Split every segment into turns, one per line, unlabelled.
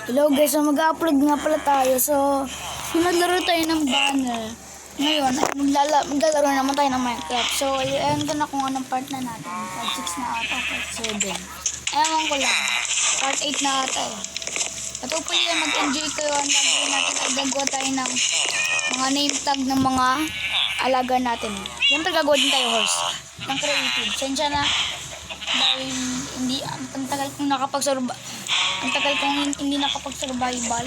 Hello guys, so mag-upload nga pala tayo. So, maglaro tayo ng banner. Ngayon, maglalaro naman tayo ng Minecraft. So, ayan ko na kung anong part na natin. Part 6 na ata, part 7. Ewan ko lang. Part 8 na ata eh. At hopefully mag-enjoy kayo. Ang gagawin natin ay gagawa tayo ng mga name tag ng mga alaga natin. Siyempre gagawa din tayo horse. Ng creative. Sensya na. Dahil hindi, ang tagal kong hindi nakapag-survival.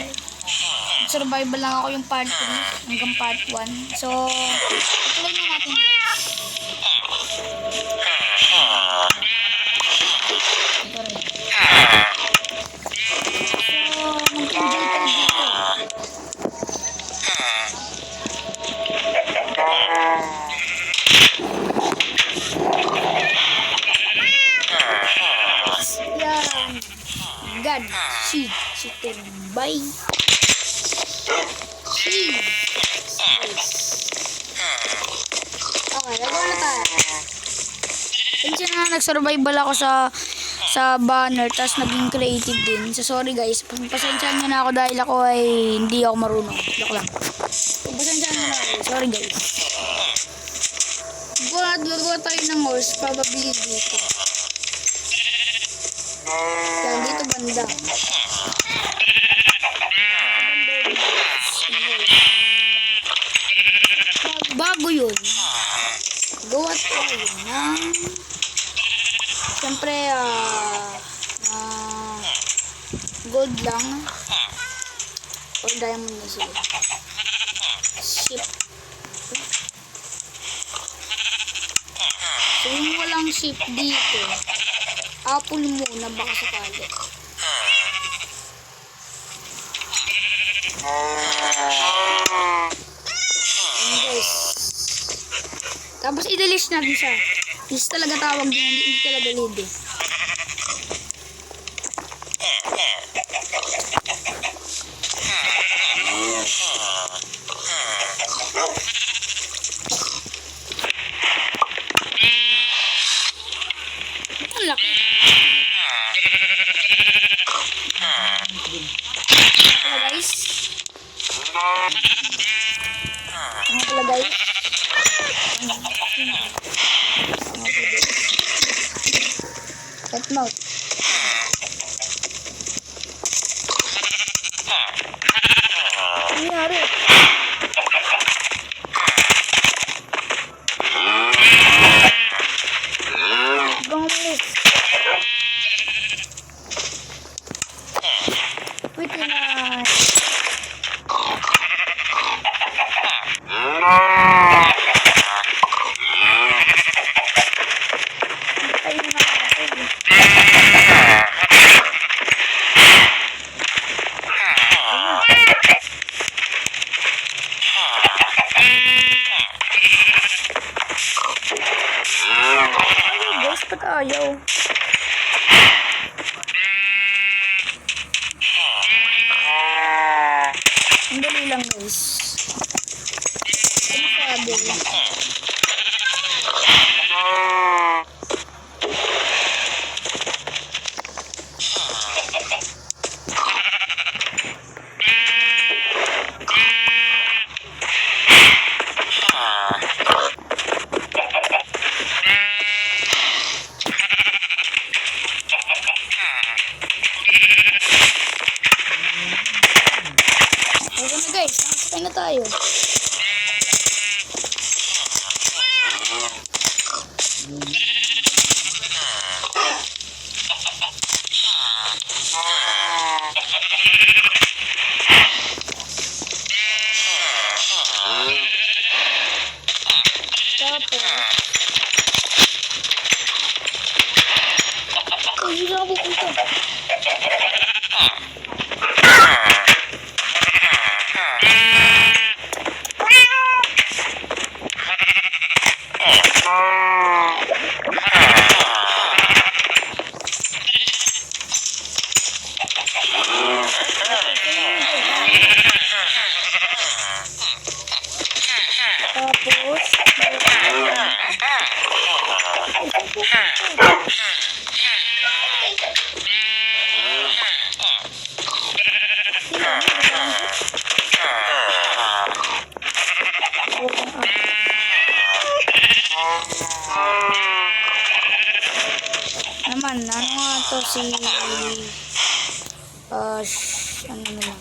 Survival lang ako yung part 3 hanggang part 1. So, ituloy na natin guys. Ito rin. So, mag-enjoy tayo dito. Yan. God, she bye. Okay, nagawa na tayo. Pinsan na nag-survival ako sa banner, tapos naging creative din. So sorry guys, pasensyahan nyo na ako dahil ako ay hindi ako marunong. Joke lang. Pasensyahan nyo na ako. Sorry guys. Gagawa tayo ng horse, probably dito. Yan, dito banda. Bago yun, gawa tayo ng siyempre gold lang or diamond na sila. Ship. So yung walang ship dito, apple muna baka sakali. Guys. Tapos i-delete natin siya. Is talaga tawag niya, hindi talaga lead eh. Ang laki. Ito guys. Ito guys. Cat mouth. Ano nangyari? Gomit. Wait na. Guys, ba't ayaw? Ang dali lang guys. Ano sabi? Okay na guys, nakasakay na tayo. Tapos, hindi na ako pupunta. si ano na lang.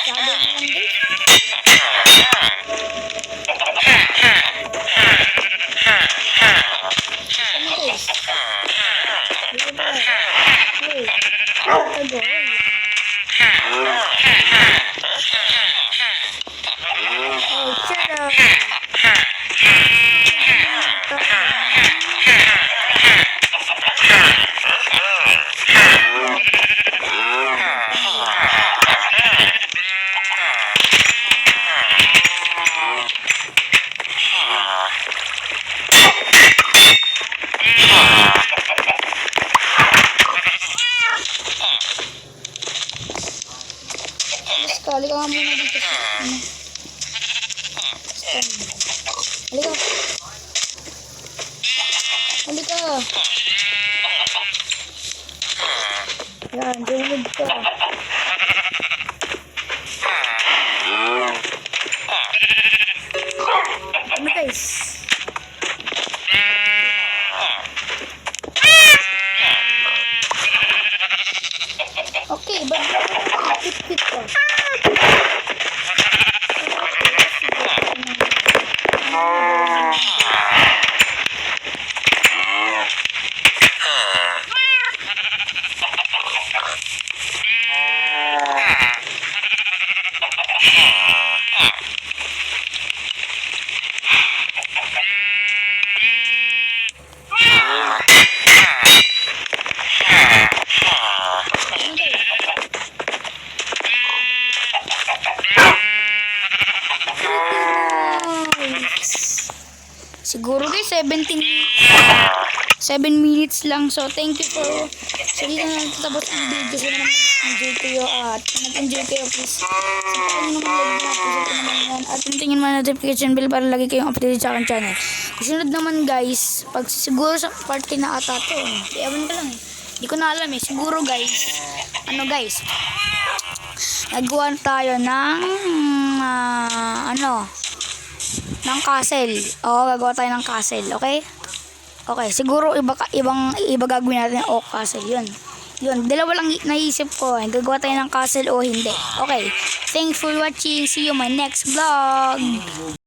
Shadow na lang guys. Ano guys? Dito ba? Hey. Tago. Oh, shut up. Kali ka nga muna dito sa ano. Stand. Halika. Halika. Yan, jumid ka. Ano guys? Okay, but fit ka. Siguro guys, 7 minutes lang. So, thank you for... So, dito na natatapos ang video. So, naman mag-enjoy kayo. At kung nag-enjoy kayo, please, sabihin nyo naman like na episode naman yan. At pintingin mo na notification bell para lagi kayong updated sa aking channel. Kasunod naman guys, pag siguro sa party na ata to. Ewan ko lang eh. Hindi ko na alam eh. Siguro guys, ano guys, nagawa tayo ng ng castle. Oo, gagawa tayo ng castle, okay? Okay, siguro iba gagawin natin ng oak castle, yun. Yun, dalawa lang naisip ko, gagawa tayo ng castle o hindi. Okay, thanks for watching. See you my next vlog.